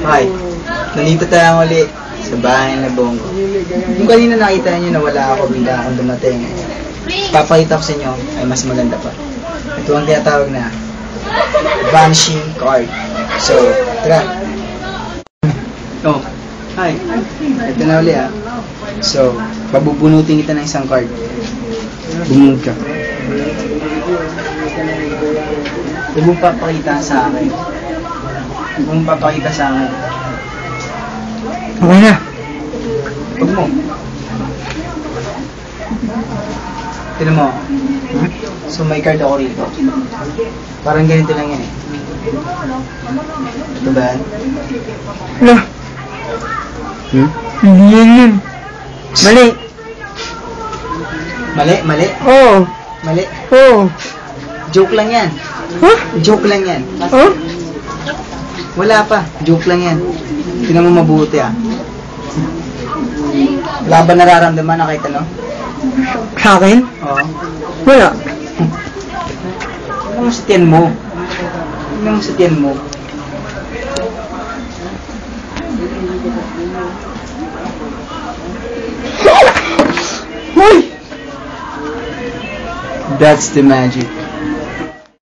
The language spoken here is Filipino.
Hi, nandito tayo uli sa bahay na Bongo. Kung kanina nakita niyo na wala ako bigla akong dumating, papakita ko sa inyo ay mas maganda pa. Ito ang tinatawag na vanishing card. So, tara. Oh, hi. Ito na uli ah. So, pabubunutin kita ng isang card. Bumunod ka. Huwag mong papakita sa akin. Huwag mong papakita sa akin. Okay na. Huwag mo. Tignan mo. So may card ako rito. Parang ganito lang yan eh. Ito ba yan? Wala. Hindi yan. Mali. Mali? Mali? Oo. Mali? Oo. Joke lang yan. Huh? Joke lang yan. Oh? Wala pa. Joke lang yan. Tingnan mo mabuti ah. Wala ba nararamdaman na kahit ano? Sa akin? Oo. Wala. Tingnan mo sa tiyan mo. Tingnan mo sa tiyan mo. Hoy! That's the magic.